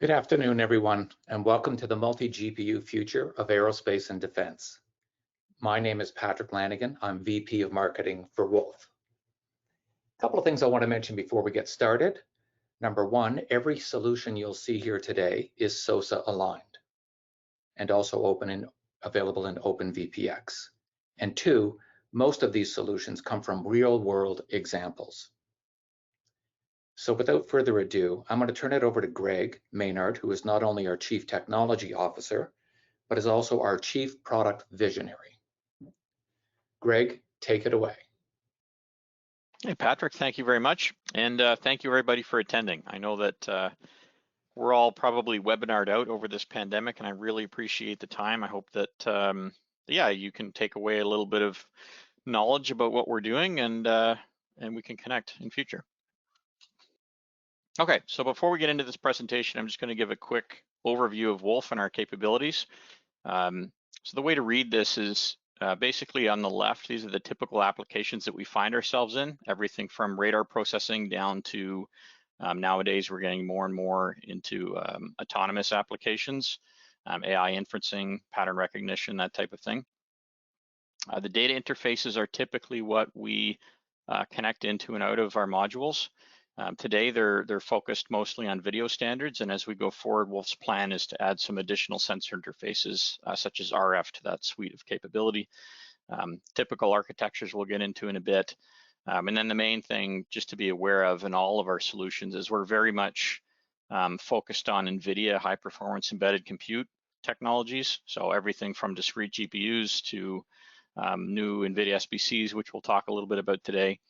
Good afternoon, everyone, and welcome to the multi-GPU future of aerospace and defense. My name is Patrick Lanigan. I'm VP of Marketing for Wolf. A couple of things I want to mention before we get started. Number one, every solution you'll see here today is SOSA aligned and also available in OpenVPX. And two, most of these solutions come from real-world examples. So without further ado, I'm going to turn it over to Greg Maynard, who is not only our Chief Technology Officer, but is also our Chief Product Visionary. Greg, take it away. Hey, Patrick, thank you very much. And thank you, everybody, for attending. I know that we're all probably webinared out over this pandemic, and I really appreciate the time. I hope that, yeah, you can take away a little bit of knowledge about what we're doing, and we can connect in future. Okay, so before we get into this presentation, I'm just going to give a quick overview of Wolf and our capabilities. So the way to read this is basically on the left, these are the typical applications that we find ourselves in, everything from radar processing down to nowadays we're getting more and more into autonomous applications, AI inferencing, pattern recognition, that type of thing. The data interfaces are typically what we connect into and out of our modules. Today, they're focused mostly on video standards, and as we go forward, Wolf's plan is to add some additional sensor interfaces, such as RF, to that suite of capability. Typical architectures we'll get into in a bit. And then the main thing just to be aware of in all of our solutions is we're very much focused on NVIDIA high-performance embedded compute technologies, so everything from discrete GPUs to new NVIDIA SBCs, which we'll talk a little bit about today.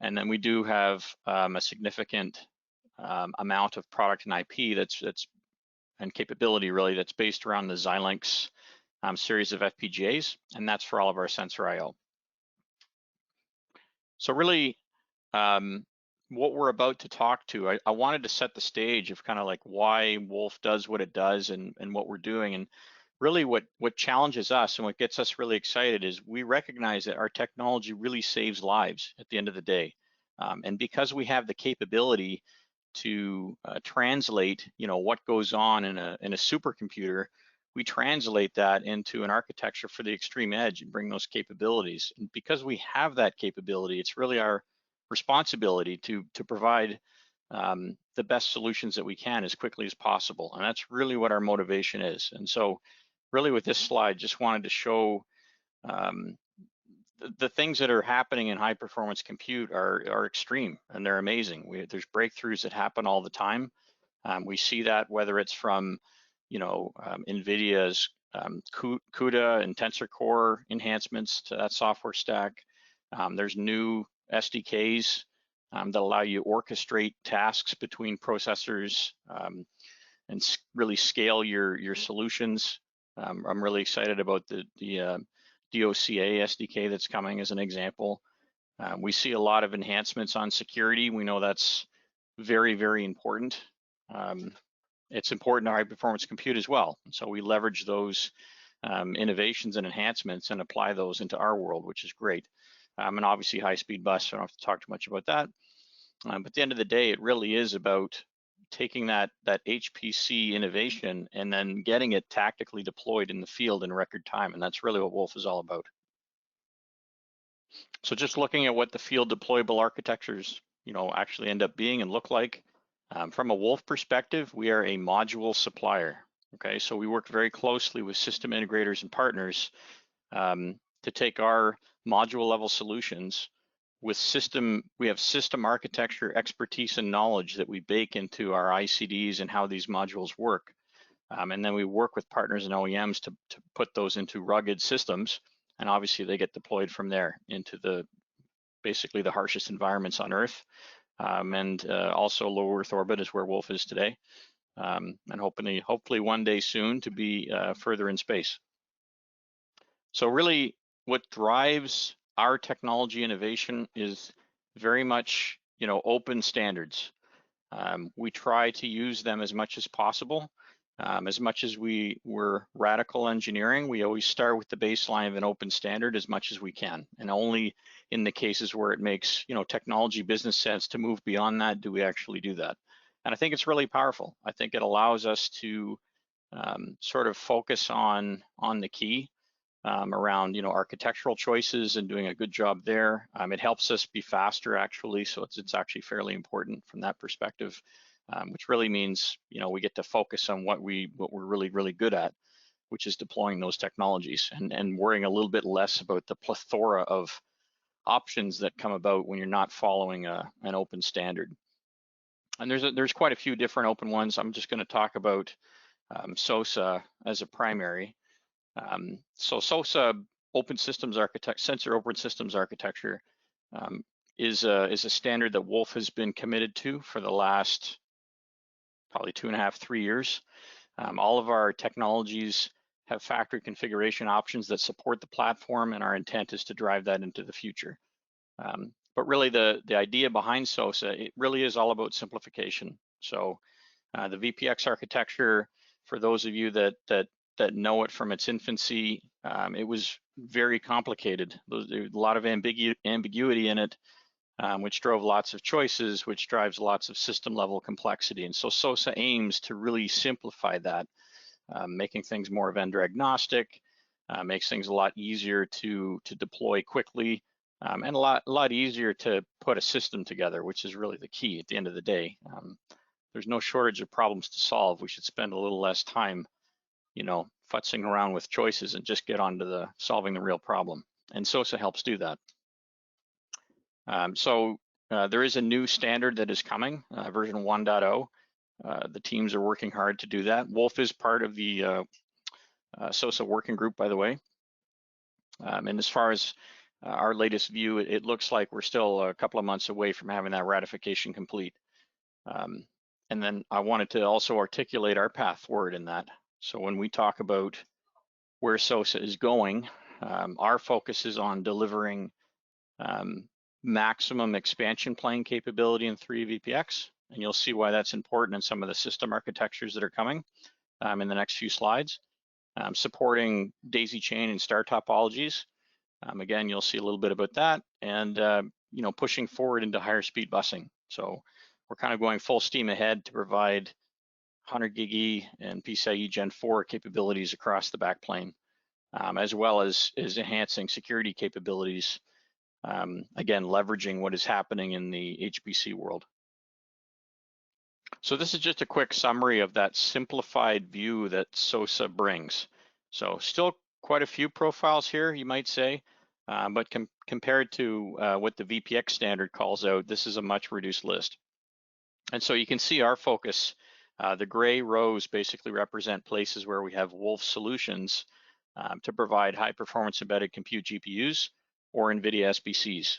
And then we do have a significant amount of product and IP and capability really that's based around the Xilinx series of FPGAs, and that's for all of our sensor I/O. So really, what we're about to talk to, I wanted to set the stage of kind of like why Wolf does what it does and what we're doing. And really what challenges us and what gets us really excited is we recognize that our technology really saves lives at the end of the day. And because we have the capability to translate, what goes on in a supercomputer, we translate that into an architecture for the extreme edge and bring those capabilities. And because we have that capability, it's really our responsibility to provide the best solutions that we can as quickly as possible. And that's really what our motivation is. And so really with this slide, just wanted to show the things that are happening in high performance compute are extreme and they're amazing. There's breakthroughs that happen all the time. We see that whether it's from, NVIDIA's CUDA and Tensor Core enhancements to that software stack. There's new SDKs that allow you to orchestrate tasks between processors and really scale your solutions. I'm really excited about the DOCA SDK that's coming as an example. We see a lot of enhancements on security. We know that's very, very important. It's important to high performance compute as well. So we leverage those innovations and enhancements and apply those into our world, which is great. And obviously high speed bus, so I don't have to talk too much about that. But at the end of the day, it really is about taking that HPC innovation and then getting it tactically deployed in the field in record time. And that's really what Wolf is all about. So just looking at what the field deployable architectures, actually end up being and look like. From a Wolf perspective, we are a module supplier. Okay, so we work very closely with system integrators and partners to take our module level solutions we have system architecture expertise and knowledge that we bake into our ICDs and how these modules work. And then we work with partners and OEMs to put those into rugged systems. And obviously they get deployed from there into basically the harshest environments on Earth. And also low Earth orbit is where Wolf is today. And hopefully one day soon to be further in space. So really what drives our technology innovation is very much, open standards. We try to use them as much as possible. As much as we're radical engineering, we always start with the baseline of an open standard as much as we can. And only in the cases where it makes, technology business sense to move beyond that, do we actually do that. And I think it's really powerful. I think it allows us to sort of focus on the key around, you know, architectural choices and doing a good job there. It helps us be faster, actually, so it's actually fairly important from that perspective, which really means, you know, we get to focus on what we're really good at, which is deploying those technologies and worrying a little bit less about the plethora of options that come about when you're not following an open standard. And there's quite a few different open ones. I'm just going to talk about SOSA as a primary. So SOSA open systems sensor open systems architecture is a standard that Wolf has been committed to for the last probably 2.5, 3 years. All of our technologies have factory configuration options that support the platform, and our intent is to drive that into the future. But really the idea behind SOSA, it really is all about simplification. So the VPX architecture, for those of you that know it from its infancy, it was very complicated. There was a lot of ambiguity in it, which drove lots of choices, which drives lots of system level complexity. And so SOSA aims to really simplify that, making things more vendor agnostic, makes things a lot easier to deploy quickly, and a lot easier to put a system together, which is really the key at the end of the day. There's no shortage of problems to solve. We should spend a little less time, you know, futzing around with choices and just get on to solving the real problem. And SOSA helps do that. There is a new standard that is coming, version 1.0. The teams are working hard to do that. Wolf is part of the SOSA working group, by the way. And as far as our latest view, it looks like we're still a couple of months away from having that ratification complete. And then I wanted to also articulate our path forward in that. So when we talk about where SOSA is going, our focus is on delivering maximum expansion plane capability in 3 VPX. And you'll see why that's important in some of the system architectures that are coming in the next few slides. Supporting daisy chain and star topologies. Again, you'll see a little bit about that, and you know, pushing forward into higher speed busing. So we're kind of going full steam ahead to provide 100 gig E and PCIe Gen 4 capabilities across the backplane, as well as enhancing security capabilities. Again, leveraging what is happening in the HPC world. So this is just a quick summary of that simplified view that SOSA brings. So still quite a few profiles here, you might say, but compared to what the VPX standard calls out, this is a much reduced list. And so you can see our focus, the gray rows basically represent places where we have Wolf solutions to provide high performance embedded compute GPUs or NVIDIA SBCs.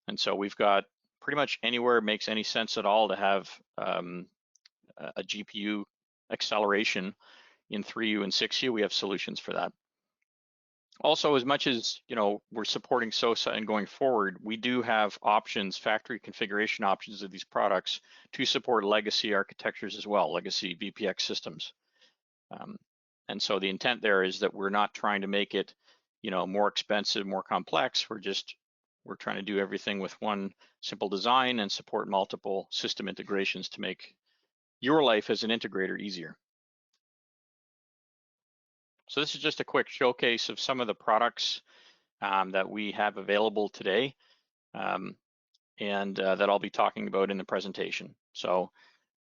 And so we've got pretty much anywhere it makes any sense at all to have a GPU acceleration in 3U and 6U, we have solutions for that. Also, as much as, you know, we're supporting SOSA and going forward, we do have options, factory configuration options of these products to support legacy architectures as well, legacy VPX systems. And so the intent there is that we're not trying to make it, you know, more expensive, more complex. We're trying to do everything with one simple design and support multiple system integrations to make your life as an integrator easier. So this is just a quick showcase of some of the products that we have available today and that I'll be talking about in the presentation. So,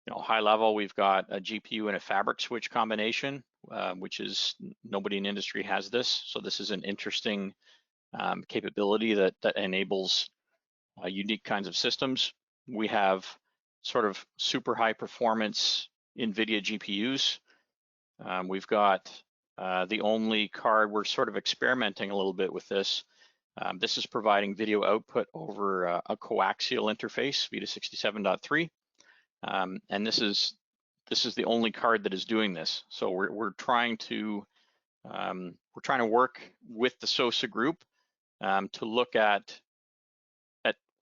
you know, high level, we've got a GPU and a fabric switch combination, which is nobody in industry has this. So this is an interesting capability that enables unique kinds of systems. We have sort of super high performance NVIDIA GPUs. We've got the only card, we're sort of experimenting a little bit with this. This is providing video output over a coaxial interface, VITA 67.3. And this is the only card that is doing this. So we're trying to work with the SOSA group to look at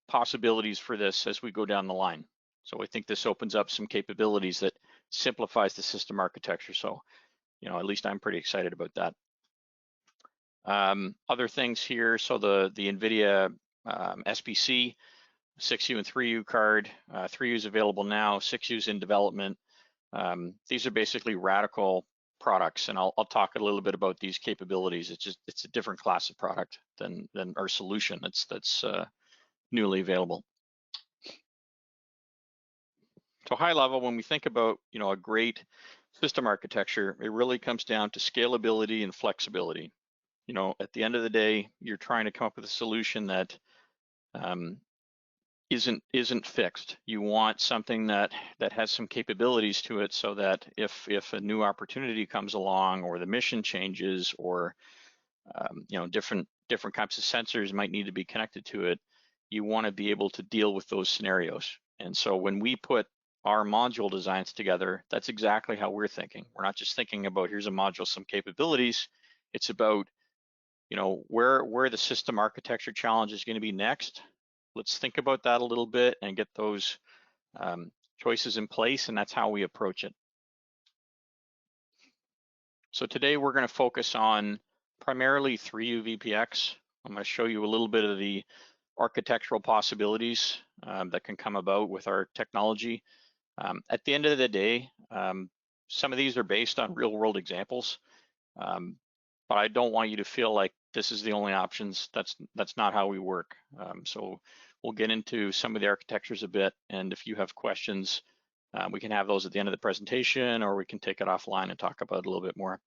possibilities for this as we go down the line. So I think this opens up some capabilities that simplifies the system architecture. So, you know, at least I'm pretty excited about that. Other things here, so the NVIDIA SBC, 6U and 3U card. 3U is available now, 6U is in development. These are basically radical products, and I'll talk a little bit about these capabilities. It's a different class of product than our solution that's newly available. So high level, when we think about a great system architecture, it really comes down to scalability and flexibility. At the end of the day, you're trying to come up with a solution that isn't fixed. You want something that has some capabilities to it, so that if a new opportunity comes along, or the mission changes, or different types of sensors might need to be connected to it, you want to be able to deal with those scenarios. And so when we put our module designs together, that's exactly how we're thinking. We're not just thinking about here's a module, some capabilities. It's about where the system architecture challenge is going to be next. Let's think about that a little bit and get those choices in place, and that's how we approach it. So today we're going to focus on primarily 3U VPX. I'm going to show you a little bit of the architectural possibilities that can come about with our technology. At the end of the day, some of these are based on real world examples, but I don't want you to feel like this is the only options. That's not how we work. So we'll get into some of the architectures a bit, and if you have questions, we can have those at the end of the presentation, or we can take it offline and talk about it a little bit more.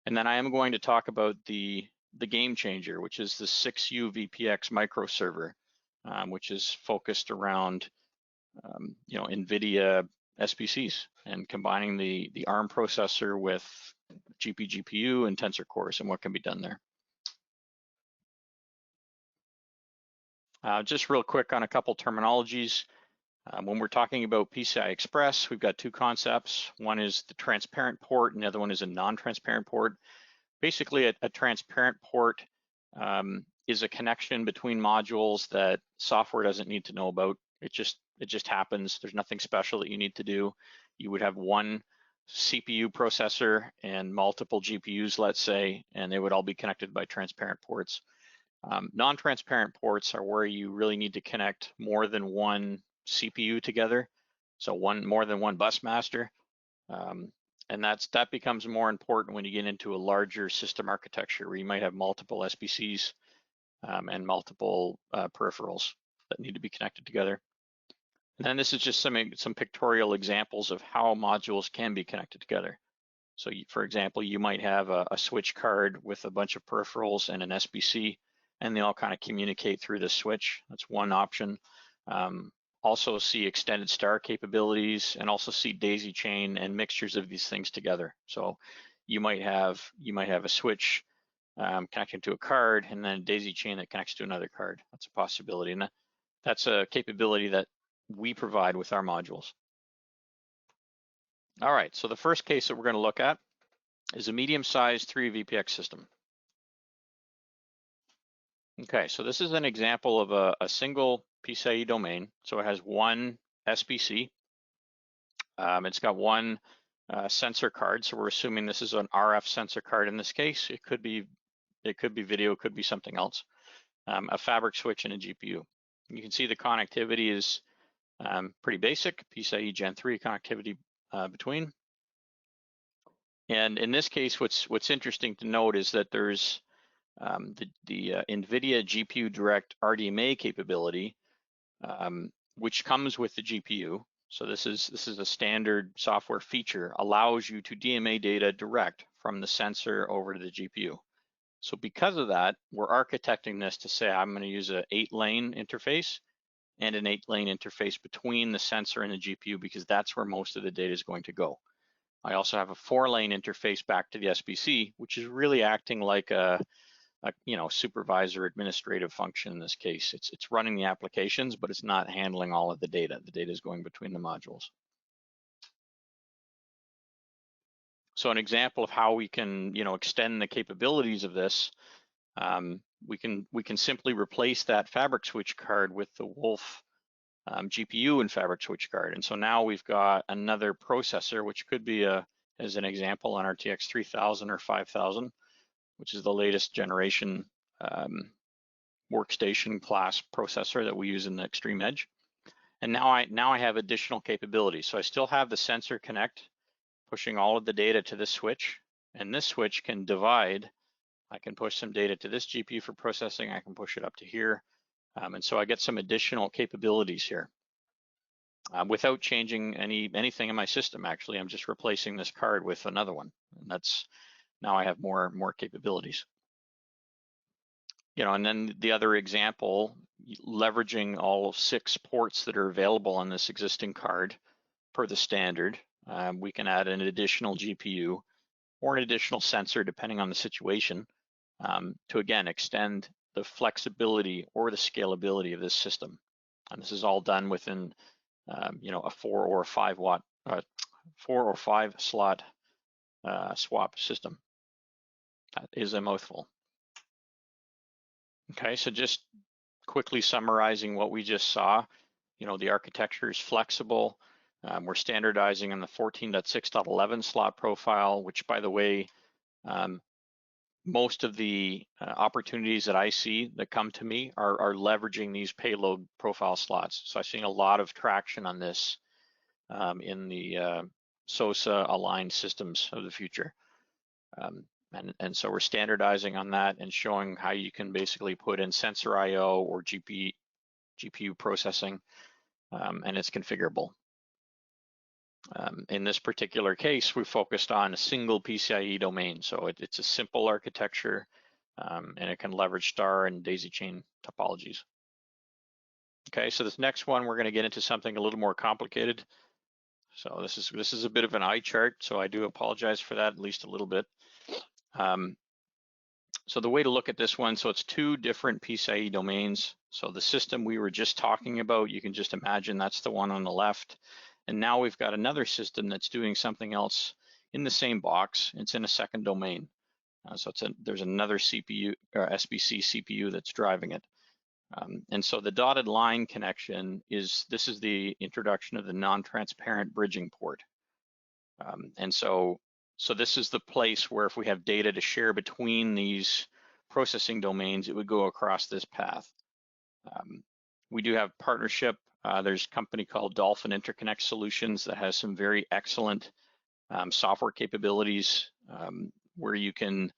And then I am going to talk about the game changer, which is the 6U VPX microserver, which is focused around NVIDIA SPCs and combining the ARM processor with GPU and tensor cores, and what can be done there. Just real quick on a couple terminologies. When we're talking about PCI Express, we've got two concepts. One is the transparent port, and the other one is a non-transparent port. Basically, a transparent port is a connection between modules that software doesn't need to know about. It just happens. There's nothing special that you need to do. You would have one CPU processor and multiple GPUs, let's say, and they would all be connected by transparent ports. Non-transparent ports are where you really need to connect more than one CPU together, so more than one bus master, and that becomes more important when you get into a larger system architecture where you might have multiple SBCs and multiple peripherals that need to be connected together. And then this is just some pictorial examples of how modules can be connected together. So for example, you might have a switch card with a bunch of peripherals and an SBC, and they all kind of communicate through the switch. That's one option. Also see extended star capabilities, and also see daisy chain and mixtures of these things together. So you might have a switch connecting to a card, and then a daisy chain that connects to another card. That's a possibility, and that's a capability that we provide with our modules. All right, so the first case that we're going to look at is a medium-sized 3U VPX system. Okay, so this is an example of a single PCIe domain. So it has one SBC. It's got one sensor card. So we're assuming this is an RF sensor card in this case. It could be video, it could be something else. A fabric switch and a GPU. You can see the connectivity is pretty basic, PCIe Gen 3 connectivity between. And in this case, what's interesting to note is that there's the NVIDIA GPU Direct RDMA capability, which comes with the GPU. So this is a standard software feature, allows you to DMA data direct from the sensor over to the GPU. So because of that, we're architecting this to say I'm going to use an 8-lane interface and an 8-lane interface between the sensor and the GPU, because that's where most of the data is going to go. I also have a 4-lane interface back to the SBC, which is really acting like a supervisor administrative function in this case. It's running the applications, but it's not handling all of the data. The data is going between the modules. So an example of how we can extend the capabilities of this, we can simply replace that fabric switch card with the Wolf GPU and fabric switch card. And so now we've got another processor, which could be as an example, an RTX 3000 or 5000, which is the latest generation workstation class processor that we use in the extreme edge. And now I have additional capabilities. So I still have the sensor connect, pushing all of the data to this switch, and this switch can divide. I can push some data to this GPU for processing. I can push it up to here. And so I get some additional capabilities here without changing anything in my system. Actually, I'm just replacing this card with another one. And that's, now I have more capabilities. You know, and then the other example, leveraging all 6 ports that are available on this existing card per the standard, we can add an additional GPU or an additional sensor depending on the situation to again extend the flexibility or the scalability of this system. And this is all done within you know, a 4 or 5 slot swap system. That is a mouthful. Okay, so just quickly summarizing what we just saw, you know, the architecture is flexible. We're standardizing on the 14.6.11 slot profile, which, by the way, most of the opportunities that I see that come to me are leveraging these payload profile slots. So I'm seeing a lot of traction on this in the SOSA aligned systems of the future. And so we're standardizing on that and showing how you can basically put in sensor IO or GPU processing, and it's configurable. In this particular case, we focused on a single PCIe domain. So it's a simple architecture, and it can leverage star and daisy chain topologies. Okay, so this next one, we're going to get into something a little more complicated. So this is a bit of an eye chart, so I do apologize for that, at least a little bit. So the way to look at this one, so it's 2 different PCIe domains. So the system we were just talking about, you can just imagine that's the one on the left. And now we've got another system that's doing something else in the same box. It's in a second domain. So there's another CPU or SBC CPU that's driving it. And so the dotted line connection this is the introduction of the non-transparent bridging port. And so this is the place where if we have data to share between these processing domains, it would go across this path. We do have partnership. There's a company called Dolphin Interconnect Solutions that has some very excellent software capabilities where you can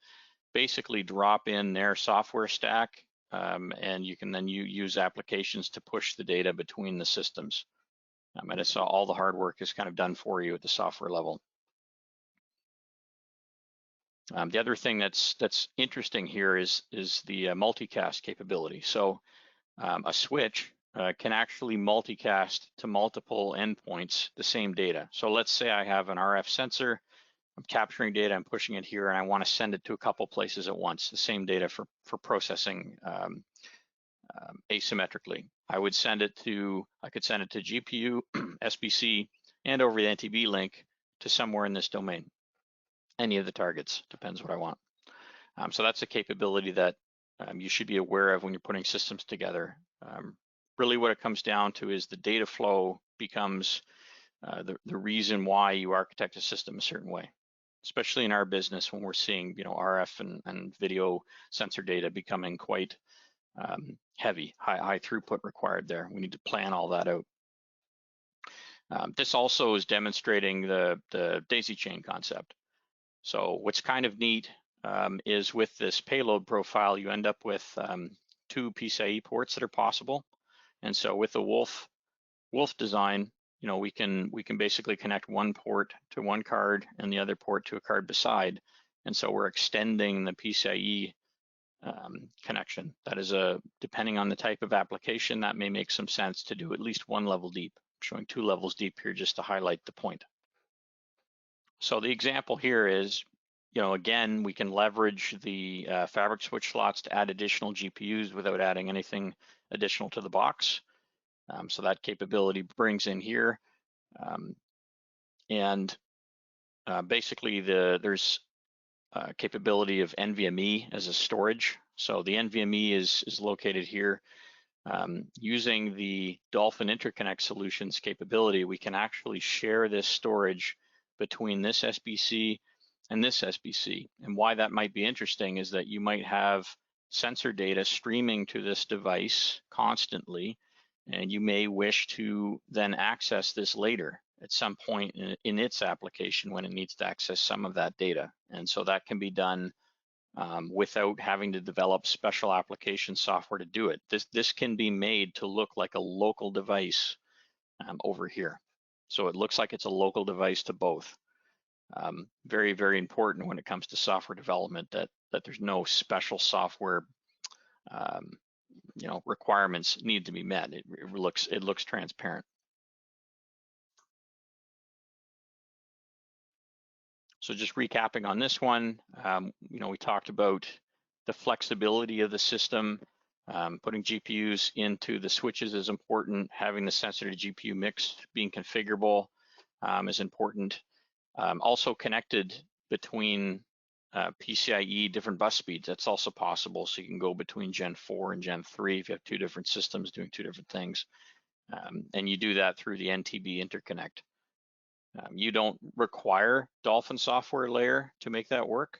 basically drop in their software stack and you can then use applications to push the data between the systems. And it's all the hard work is kind of done for you at the software level. The other thing that's interesting here is the multicast capability. So a switch can actually multicast to multiple endpoints the same data. So let's say I have an RF sensor, I'm capturing data, I'm pushing it here, and I want to send it to a couple places at once, the same data for processing asymmetrically. I could send it to GPU, SBC, and over the NTB link to somewhere in this domain. Any of the targets, depends what I want. So that's a capability that you should be aware of when you're putting systems together. Really what it comes down to is the data flow becomes the reason why you architect a system a certain way, especially in our business when we're seeing, you know, RF and video sensor data becoming quite heavy, high throughput required there. We need to plan all that out. This also is demonstrating the daisy chain concept. So what's kind of neat is with this payload profile, you end up with 2 PCIe ports that are possible. And so with the Wolf design, you know, we can basically connect one port to one card and the other port to a card beside. And so we're extending the PCIe connection. That is depending on the type of application, that may make some sense to do at least 1 level deep. I'm showing 2 levels deep here just to highlight the point. So the example here is, you know, again, we can leverage the fabric switch slots to add additional GPUs without adding anything additional to the box. So that capability brings in here. Basically there's capability of NVMe as a storage. So the NVMe is located here. Using the Dolphin Interconnect Solutions capability, we can actually share this storage between this SBC and this SBC. And why that might be interesting is that you might have sensor data streaming to this device constantly, and you may wish to then access this later at some point in its application when it needs to access some of that data. And so that can be done without having to develop special application software to do it. This can be made to look like a local device over here. So it looks like it's a local device to both. Very, very important when it comes to software development that there's no special software requirements need to be met. It looks transparent. So just recapping on this one, we talked about the flexibility of the system. Putting GPUs into the switches is important. Having the sensor to GPU mix being configurable is important. Also connected between PCIe different bus speeds. That's also possible. So you can go between Gen 4 and Gen 3 if you have two different systems doing two different things. And you do that through the NTB interconnect. You don't require Dolphin software layer to make that work.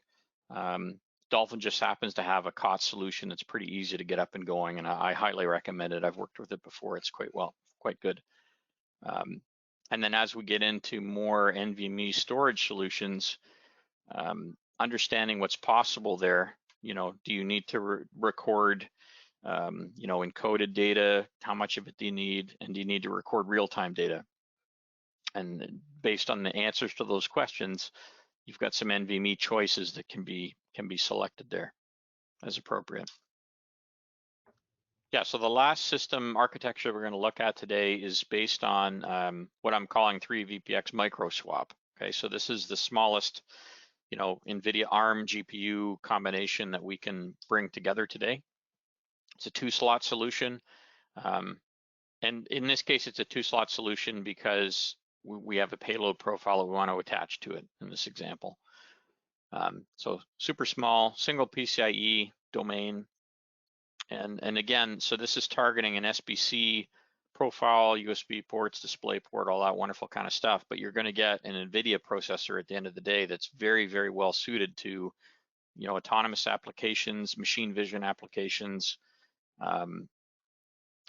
Dolphin just happens to have a COTS solution that's pretty easy to get up and going, and I highly recommend it. I've worked with it before. It's quite good. And then as we get into more NVMe storage solutions, understanding what's possible there, do you need to record encoded data? How much of it do you need? And do you need to record real-time data? And based on the answers to those questions, you've got some NVMe choices that can be selected there as appropriate. Yeah, so the last system architecture we're going to look at today is based on what I'm calling 3 VPX micro swap. Okay, so this is the smallest, NVIDIA ARM GPU combination that we can bring together today. It's a 2-slot solution. And in this case, it's a 2-slot solution because we have a payload profile that we want to attach to it in this example. So super small, single PCIe domain. And again, so this is targeting an SBC profile, USB ports, display port, all that wonderful kind of stuff. But you're going to get an NVIDIA processor at the end of the day that's very, very well suited to, autonomous applications, machine vision applications.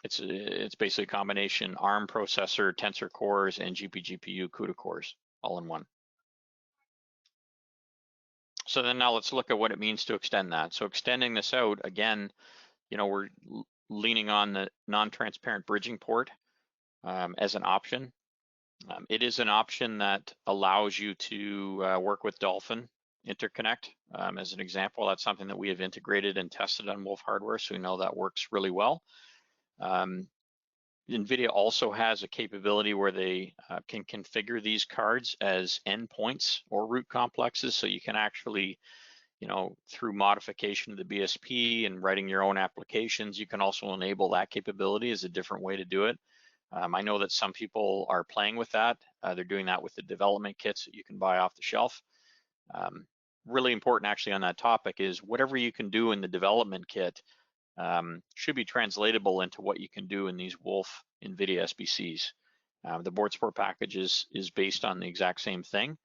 It's basically a combination ARM processor, tensor cores, and GPGPU CUDA cores all in one. So then now let's look at what it means to extend that. So extending this out, again, we're leaning on the non-transparent bridging port as an option. It is an option that allows you to work with Dolphin interconnect. As an example, that's something that we have integrated and tested on Wolf hardware, so we know that works really well. NVIDIA also has a capability where they can configure these cards as endpoints or root complexes, so you can actually, through modification of the BSP and writing your own applications, you can also enable that capability as a different way to do it. I know that some people are playing with that. They're doing that with the development kits that you can buy off the shelf. Really important actually on that topic is whatever you can do in the development kit should be translatable into what you can do in these Wolf NVIDIA SBCs. The board support package is based on the exact same thing.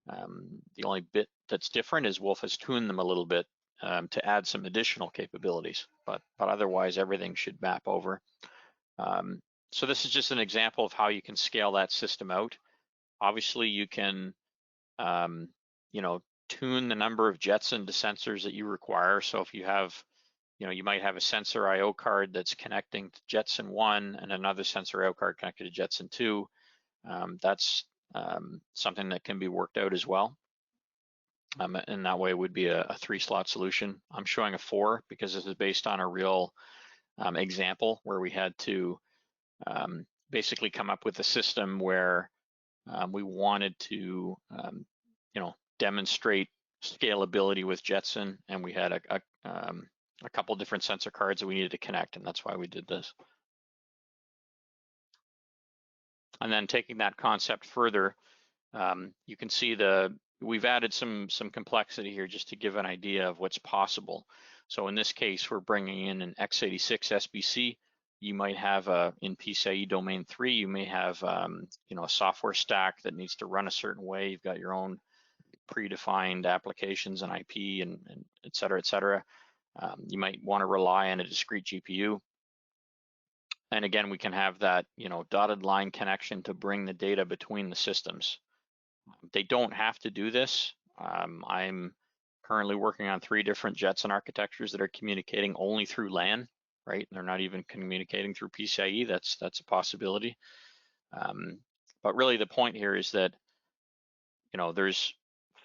The only bit that's different is Wolf has tuned them a little bit to add some additional capabilities, but otherwise everything should map over. So this is just an example of how you can scale that system out. Obviously you can, tune the number of Jetson to sensors that you require. So if you have, you might have a sensor IO card that's connecting to Jetson 1 and another sensor IO card connected to Jetson 2. That's something that can be worked out as well. And that way it would be a 3-slot solution. I'm showing a 4 because this is based on a real example where we had to basically come up with a system where we wanted to, demonstrate scalability with Jetson, and we had a couple different sensor cards that we needed to connect, and that's why we did this. And then taking that concept further, you can see we've added some complexity here just to give an idea of what's possible. So in this case, we're bringing in an x86 SBC. You might have in PCIe domain 3, you may have a software stack that needs to run a certain way. You've got your own predefined applications and IP and et cetera, et cetera. You might want to rely on a discrete GPU. And again, we can have that, dotted line connection to bring the data between the systems. They don't have to do this. I'm currently working on 3 different Jetson architectures that are communicating only through LAN, right? They're not even communicating through PCIe. That's a possibility. But really the point here is that, there's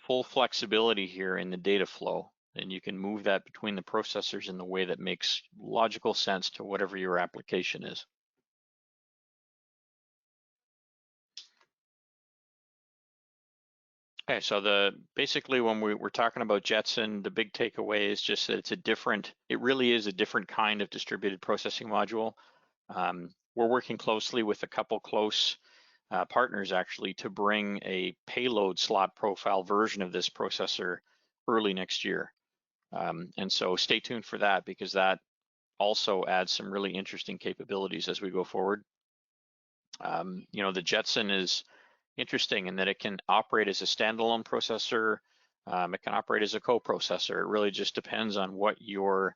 full flexibility here in the data flow, and you can move that between the processors in the way that makes logical sense to whatever your application is. Okay, so basically when we're talking about Jetson, the big takeaway is just that it really is a different kind of distributed processing module. We're working closely with a couple close partners actually to bring a payload slot profile version of this processor early next year. And so stay tuned for that, because that also adds some really interesting capabilities as we go forward. The Jetson is interesting in that it can operate as a standalone processor. It can operate as a co-processor. It really just depends on what your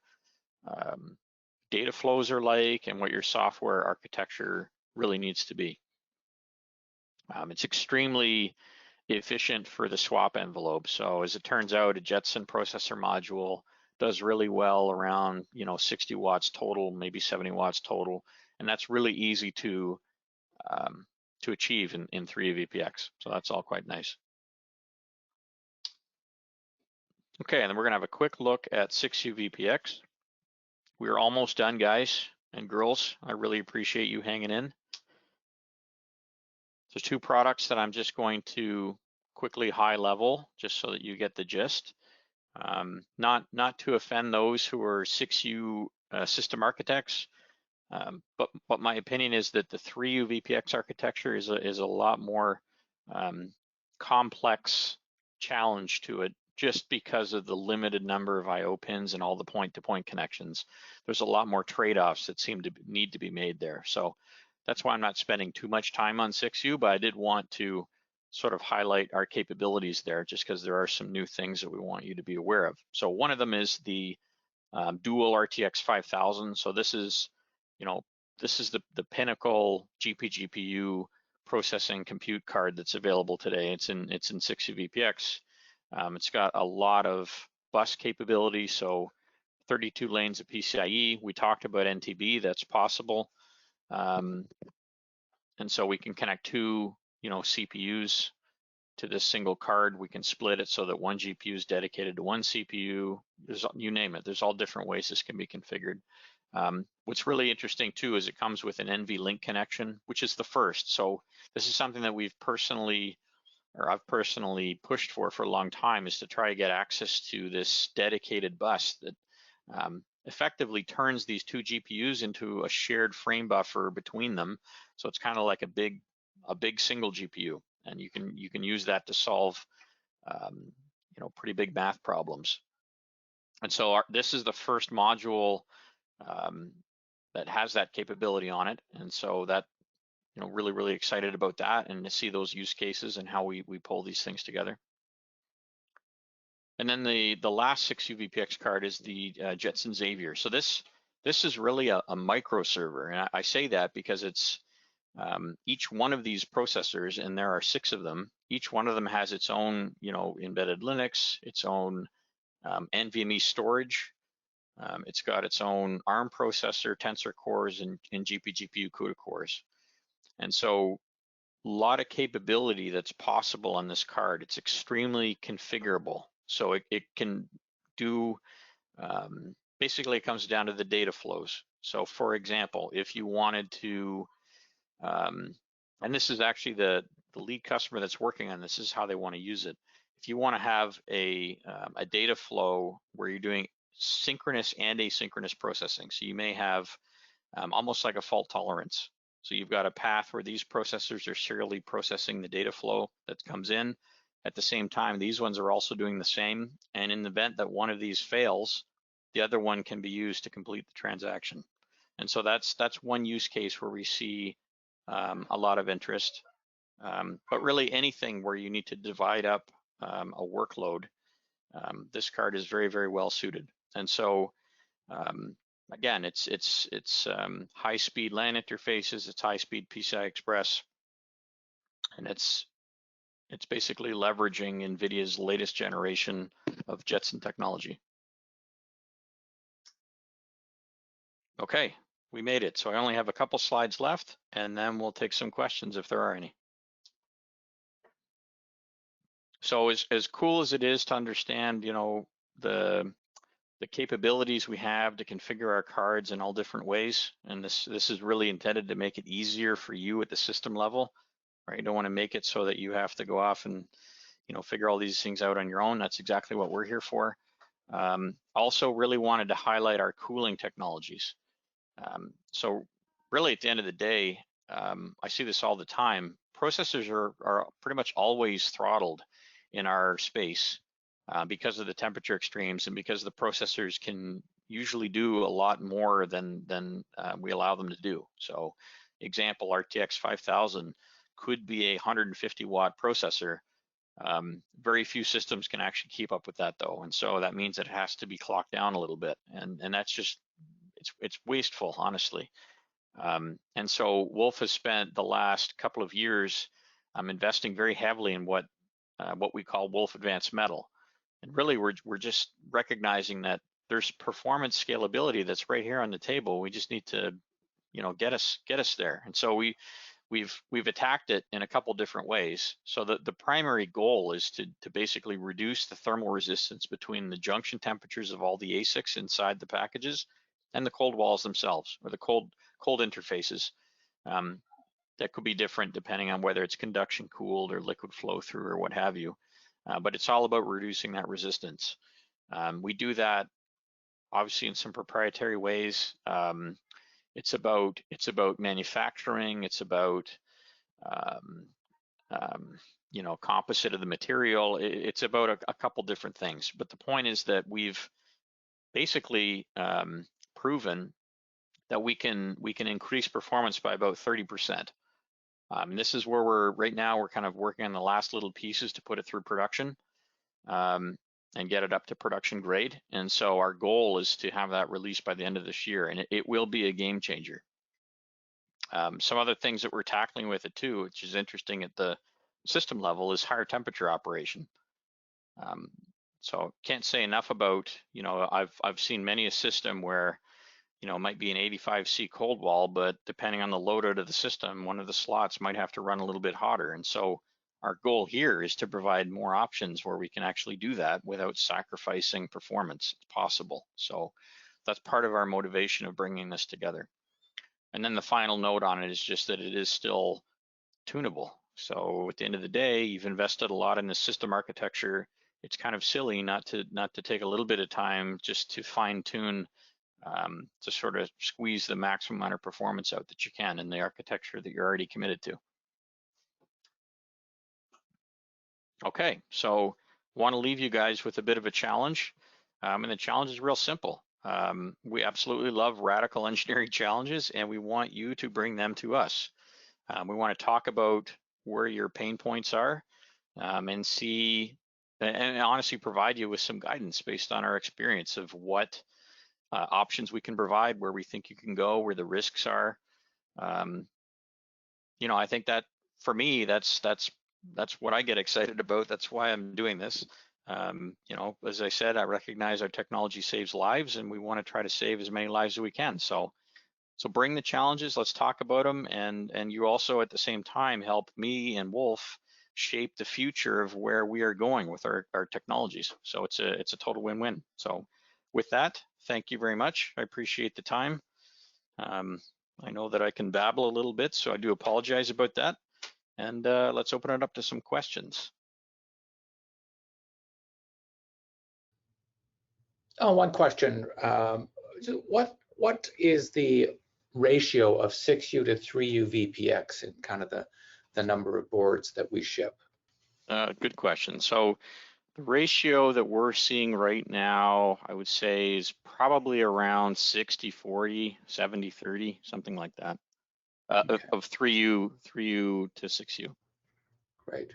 data flows are like and what your software architecture really needs to be. It's extremely efficient for the swap envelope. So as it turns out, a Jetson processor module does really well around 60 watts total, maybe 70 watts total, and that's really easy to achieve in 3 VPX. So that's all quite nice. Okay, and then we're gonna have a quick look at 6U VPX. We're almost done, guys and girls. I really appreciate you hanging in. There's 2 products that I'm just going to quickly high level, just so that you get the gist. Not to offend those who are 6U system architects, but my opinion is that the 3U VPX architecture is a lot more complex challenge to it, just because of the limited number of I/O pins and all the point-to-point connections. There's a lot more trade-offs that seem to need to be made there. So that's why I'm not spending too much time on 6U, but I did want to sort of highlight our capabilities there, just because there are some new things that we want you to be aware of. So one of them is the dual RTX5000. So this is, the pinnacle GPGPU processing compute card that's available today. It's in 6U VPX. It's got a lot of bus capability, so 32 lanes of PCIe. We talked about NTB, that's possible. And so we can connect 2, CPUs to this single card. We can split it so that one GPU is dedicated to one CPU. You name it, there's all different ways this can be configured. What's really interesting too is it comes with an NVLink connection, which is the first. So this is something that I've personally pushed for a long time, is to try to get access to this dedicated bus that effectively turns these 2 GPUs into a shared frame buffer between them. So it's kind of like a big single GPU, and you can use that to solve pretty big math problems. And so this is the first module that has that capability on it, and so that really excited about that, and to see those use cases and how we pull these things together. And then the last 6U VPX card is the Jetson Xavier. So this is really a micro server, and I say that because it's each one of these processors, and there are 6 of them. Each one of them has its own embedded Linux, its own NVMe storage. It's got its own ARM processor, tensor cores, and GPGPU CUDA cores. And so a lot of capability that's possible on this card. It's extremely configurable. So it can do, basically it comes down to the data flows. So for example, if you wanted to, and this is actually the lead customer that's working on this, is how they want to use it. If you want to have a data flow where you're doing synchronous and asynchronous processing, so you may have almost like a fault tolerance. So you've got a path where these processors are serially processing the data flow that comes in. At the same time, these ones are also doing the same. And in the event that one of these fails, the other one can be used to complete the transaction. And so that's one use case where we see a lot of interest. But really anything where you need to divide up a workload, this card is very well suited. And so again, it's high-speed LAN interfaces, it's high-speed PCI Express, and it's basically leveraging NVIDIA's latest generation of Jetson technology. Okay, we made it. So I only have a couple slides left, and then we'll take some questions if there are any. So as cool as it is to understand, you know, the capabilities we have to configure our cards in all different ways, and this is really intended to make it easier for you at the system level, right? You don't want to make it so that you have to go off and, you know, figure all these things out on your own. That's exactly what we're here for. Also really wanted to highlight our cooling technologies. So really at the end of the day, I see this all the time. Processors are pretty much always throttled in our space because of the temperature extremes and because the processors can usually do a lot more than we allow them to do. So example, RTX5000 could be a 150 watt processor. Very few systems can actually keep up with that though. And so that means it has to be clocked down a little bit. And that's just, it's wasteful, honestly. And so Wolf has spent the last couple of years investing very heavily in what we call Wolf Advanced Metal. And really, we're just recognizing that there's performance scalability that's right here on the table. We just need to, you know, get us there. And so we've attacked it in a couple different ways. So the primary goal is to basically reduce the thermal resistance between the junction temperatures of all the ASICs inside the packages and the cold walls themselves, or the cold interfaces. That could be different depending on whether it's conduction cooled or liquid flow through or what have you. But it's all about reducing that resistance. We do that obviously in some proprietary ways. It's about manufacturing. It's about you know, composite of the material. It's about a couple different things. But the point is that we've basically proven that we can increase performance by about 30%. This is where right now we're kind of working on the last little pieces to put it through production and get it up to production grade. And so our goal is to have that released by the end of this year, and it will be a game changer. Some other things that we're tackling with it too, which is interesting at the system level, is higher temperature operation. So can't say enough about, you know, I've seen many a system where, you know, it might be an 85C cold wall, but depending on the load out of the system, one of the slots might have to run a little bit hotter. And so our goal here is to provide more options where we can actually do that without sacrificing performance. It's possible. So that's part of our motivation of bringing this together. And then the final note on it is just that it is still tunable. So at the end of the day, you've invested a lot in the system architecture. It's kind of silly not to take a little bit of time just to fine tune, to sort of squeeze the maximum amount of performance out that you can in the architecture that you're already committed to. Okay, so want to leave you guys with a bit of a challenge, and the challenge is real simple. We absolutely love radical engineering challenges, and we want you to bring them to us. We want to talk about where your pain points are, and see, and honestly provide you with some guidance based on our experience of what options we can provide, where we think you can go, where the risks are. You know, I think that for me, that's what I get excited about. That's why I'm doing this. You know, as I said, I recognize our technology saves lives, and we want to try to save as many lives as we can. So bring the challenges, let's talk about them, and you also at the same time help me and Wolf shape the future of where we are going with our technologies. So it's a total win-win. So with that, thank you very much. I appreciate the time. I know that I can babble a little bit, so I do apologize about that. And let's open it up to some questions. Oh, one question. What is the ratio of 6U to 3U VPX in kind of the number of boards that we ship? Good question. So the ratio that we're seeing right now, I would say, is probably around 60-40, 70-30, something like that, okay. Of 3U to 6U. Great.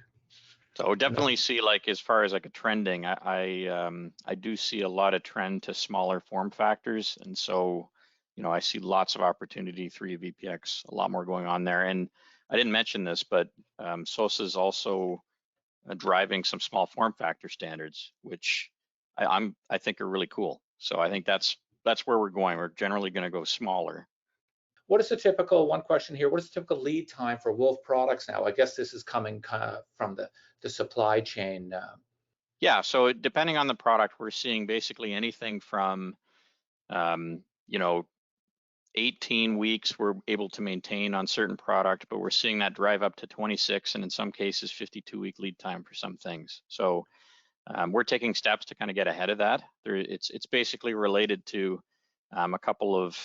So definitely see, like, as far as like a trending, I do see a lot of trend to smaller form factors, and so, you know, I see lots of opportunity through VPX, a lot more going on there. And I didn't mention this, but SOSA is also driving some small form factor standards, which I think are really cool. So I think that's where we're going. We're generally going to go smaller. What is the typical, one question here, what is the typical lead time for Wolf products now? I guess this is coming kind of from the supply chain. Yeah, so depending on the product, we're seeing basically anything from, you know, 18 weeks we're able to maintain on certain product, but we're seeing that drive up to 26, and in some cases 52-week lead time for some things. So we're taking steps to kind of get ahead of that. It's basically related to a couple of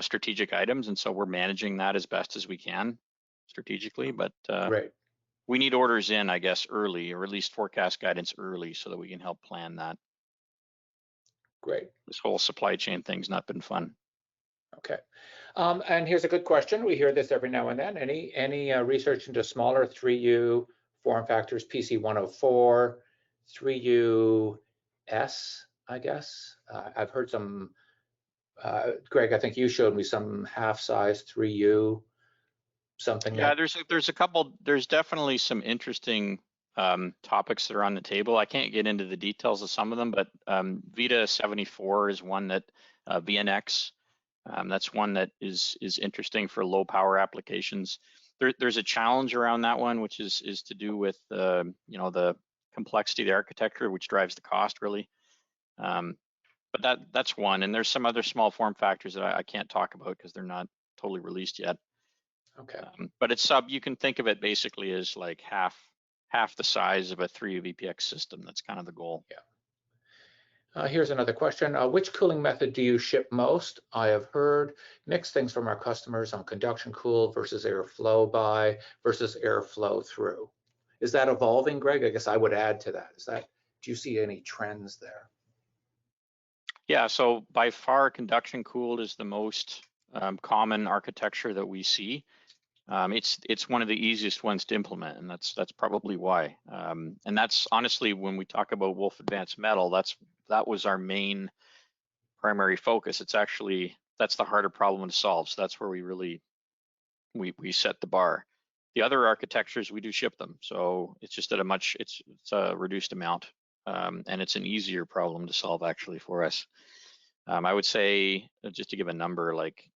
strategic items, and so we're managing that as best as we can strategically. But Great. we need orders in, I guess, early, or at least forecast guidance early, so that we can help plan that. Great. This whole supply chain thing's not been fun. Okay. And here's a good question. We hear this every now and then. Any research into smaller 3U form factors, PC104, 3US, I guess? I've heard some, Greg, I think you showed me some half-size 3U, something. Yeah, there's a couple, there's definitely some interesting topics that are on the table. I can't get into the details of some of them, but VITA 74 is one that, VNX, that's one that is interesting for low power applications. There's a challenge around that one, which is to do with you know, the complexity of the architecture, which drives the cost really. But that's one, and there's some other small form factors that I can't talk about because they're not totally released yet. Okay. But it's you can think of it basically as like half the size of a 3 VPX system. That's kind of the goal. Yeah. Here's another question. Which cooling method do you ship most? I have heard mixed things from our customers on conduction cooled versus airflow by versus airflow through. Is that evolving, Greg? I guess I would add to that. Do you see any trends there? Yeah, so by far conduction cooled is the most common architecture that we see. It's one of the easiest ones to implement, and that's probably why. And that's honestly, when we talk about Wolf Advanced Metal, that was our main primary focus. It's actually, that's the harder problem to solve. So that's where we really we set the bar. The other architectures, we do ship them, so it's just at it's a reduced amount, and it's an easier problem to solve actually for us. I would say, just to give a number, like,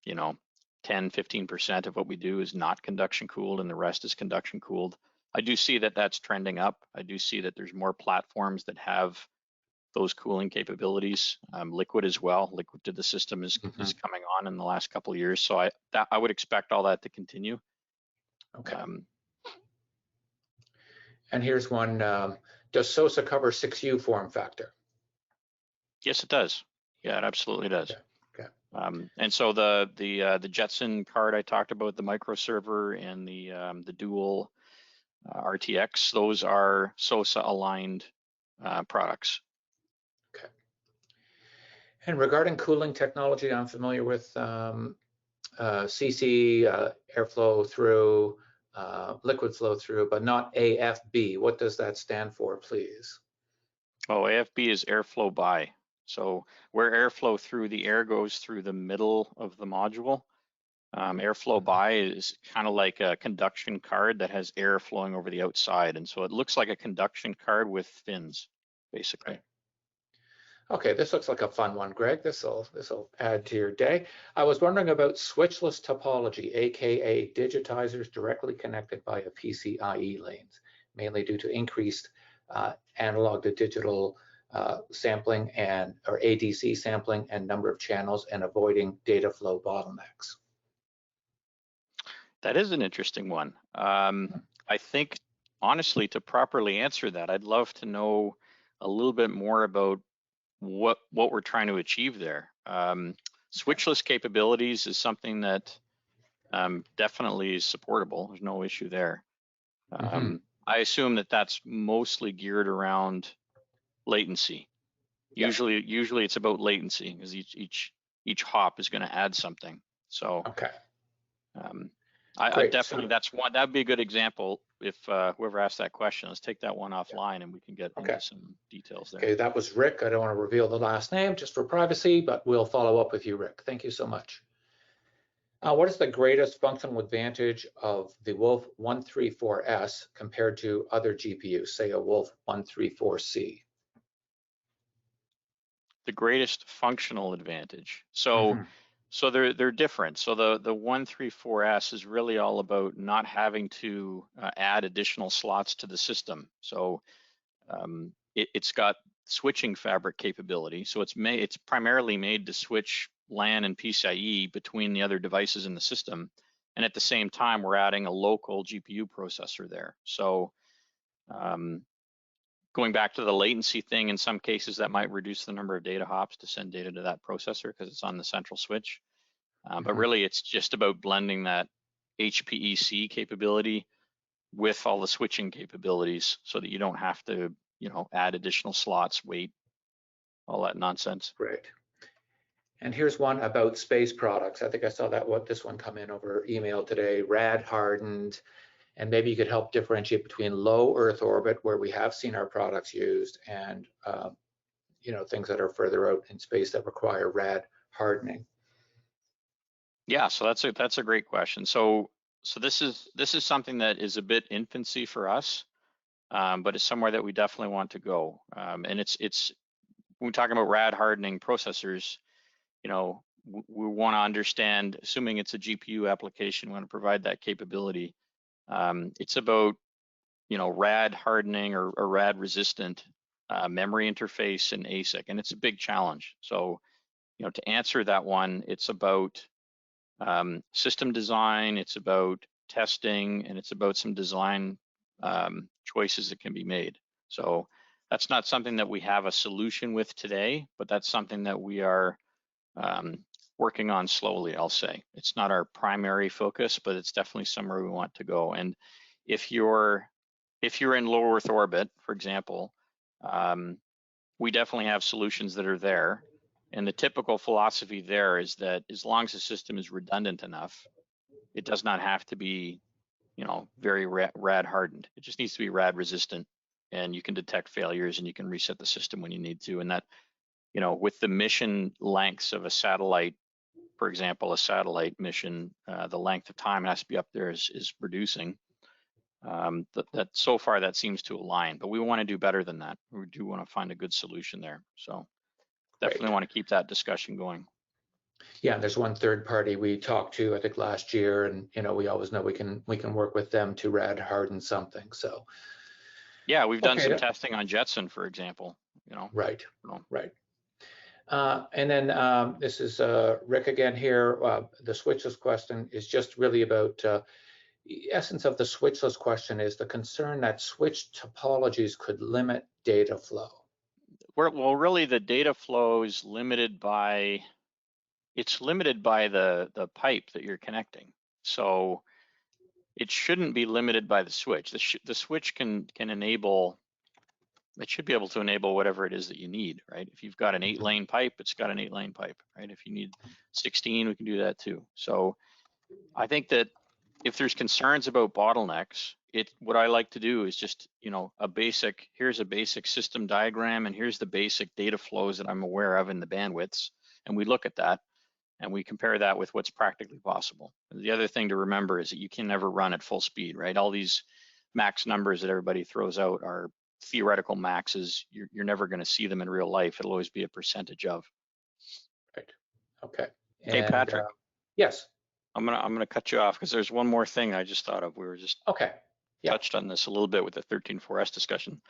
you know, 10-15% of what we do is not conduction cooled, and the rest is conduction cooled. I do see that that's trending up. I do see that there's more platforms that have those cooling capabilities. Liquid as well. Liquid to the system is coming on in the last couple of years. So I would expect all that to continue. Okay. And here's one. Does SOSA cover 6U form factor? Yes, it does. Yeah, it absolutely does. Okay. And so the Jetson card I talked about, the microserver and the dual RTX, those are SOSA aligned products. Okay. And regarding cooling technology, I'm familiar with CC, airflow through, liquid flow through, but not AFB. What does that stand for, please? Oh, AFB is airflow by. So where airflow through, the air goes through the middle of the module. Airflow by is kind of like a conduction card that has air flowing over the outside. And so it looks like a conduction card with fins, basically. Right. Okay, this looks like a fun one, Greg. This'll add to your day. I was wondering about switchless topology, aka digitizers directly connected via PCIe lanes, mainly due to increased analog to digital sampling or ADC sampling and number of channels, and avoiding data flow bottlenecks. That is an interesting one. I think, honestly, to properly answer that, I'd love to know a little bit more about what we're trying to achieve there. Switchless capabilities is something that definitely is supportable. There's no issue there. I assume that that's mostly geared around latency. Usually it's about latency, because each hop is going to add something. So okay. I Great. definitely, that's one, that'd be a good example if whoever asked that question. Let's take that one offline and we can get Okay. into some details there. Okay, that was Rick. I don't want to reveal the last name just for privacy, but we'll follow up with you, Rick. Thank you so much. What is the greatest functional advantage of the Wolf 134S compared to other GPUs, say a Wolf 134C? The greatest functional advantage. So they're different. So the 134S is really all about not having to add additional slots to the system. So it's got switching fabric capability. So it's primarily made to switch LAN and PCIe between the other devices in the system. And at the same time, we're adding a local GPU processor there. So going back to the latency thing, in some cases that might reduce the number of data hops to send data to that processor because it's on the central switch. But really it's just about blending that HPEC capability with all the switching capabilities so that you don't have to, add additional slots, wait, all that nonsense. Great. And here's one about space products. I think I saw this one come in over email today, rad hardened. And maybe you could help differentiate between low Earth orbit, where we have seen our products used, and things that are further out in space that require rad hardening. Yeah, so that's a great question. So this is something that is a bit infancy for us, but it's somewhere that we definitely want to go. And it's when we're talking about rad hardening processors, we want to understand, assuming it's a GPU application, we want to provide that capability. It's about, rad hardening or rad resistant memory interface and ASIC, and it's a big challenge. So, to answer that one, it's about system design, it's about testing, and it's about some design choices that can be made. So that's not something that we have a solution with today, but that's something that we are working on slowly, I'll say. It's not our primary focus, but it's definitely somewhere we want to go. And if you're in low Earth orbit, for example, we definitely have solutions that are there. And the typical philosophy there is that as long as the system is redundant enough, it does not have to be, very rad hardened. It just needs to be rad resistant, and you can detect failures and you can reset the system when you need to. And that, with the mission lengths of a satellite, for example, a satellite mission, the length of time it has to be up there is reducing. That so far that seems to align, but we want to do better than that. We do want to find a good solution there. So definitely want to keep that discussion going. Yeah, there's one third party we talked to, I think last year, and we always know we can work with them to rad harden something. So yeah, we've done some testing on Jetson, for example. Right. And then this is Rick again here. The switchless question is just really about the essence of the switchless question is the concern that switch topologies could limit data flow. Well, really the data flow is limited by, the pipe that you're connecting. So it shouldn't be limited by the switch. The switch can enable, it should be able to enable whatever it is that you need, right? If you've got an 8-lane pipe, it's got an 8-lane pipe, right? If you need 16, we can do that too. So I think that if there's concerns about bottlenecks, what I like to do is just, here's a basic system diagram, and here's the basic data flows that I'm aware of in the bandwidths. And we look at that and we compare that with what's practically possible. The other thing to remember is that you can never run at full speed, right? All these max numbers that everybody throws out are theoretical maxes. You're never going to see them in real life. It'll always be a percentage of. Right. Okay. Hey, And, Patrick. Yes. I'm gonna cut you off because there's one more thing I just thought of. We were just touched on this a little bit with the 13.4S discussion.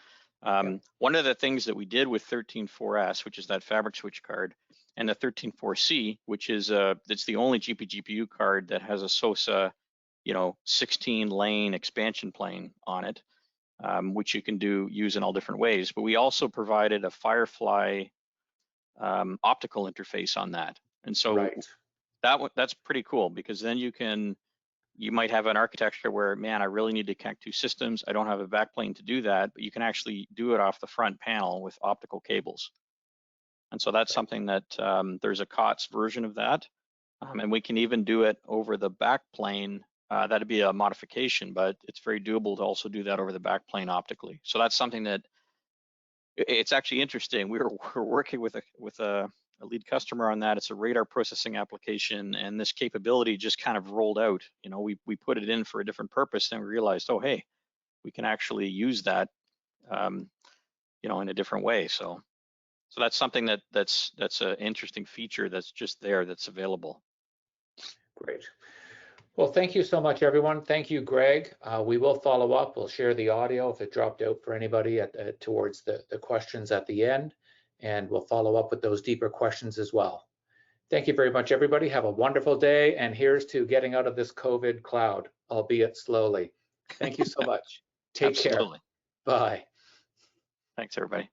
One of the things that we did with 13.4S, which is that fabric switch card, and the 13.4C, which is it's the only GPU card that has a SOSA, 16-lane expansion plane on it, which you can use in all different ways. But we also provided a Firefly optical interface on that, and so that's pretty cool, because then you might have an architecture where, man, I really need to connect two systems. I don't have a backplane to do that, but you can actually do it off the front panel with optical cables. And so that's something that there's a COTS version of that, and we can even do it over the backplane that'd be a modification, but it's very doable to also do that over the backplane optically. So that's something that it's actually interesting. We're working with a lead customer on that. It's a radar processing application, and this capability just kind of rolled out. You know, we put it in for a different purpose, and we realized, oh, hey, we can actually use that, you know, in a different way. So that's something that's an interesting feature that's just there, that's available. Great. Well, thank you so much, everyone. Thank you, Greg. We will follow up. We'll share the audio if it dropped out for anybody towards the questions at the end, and we'll follow up with those deeper questions as well. Thank you very much, everybody. Have a wonderful day, and here's to getting out of this COVID cloud, albeit slowly. Thank you so much. Take care. Absolutely. Bye. Thanks, everybody.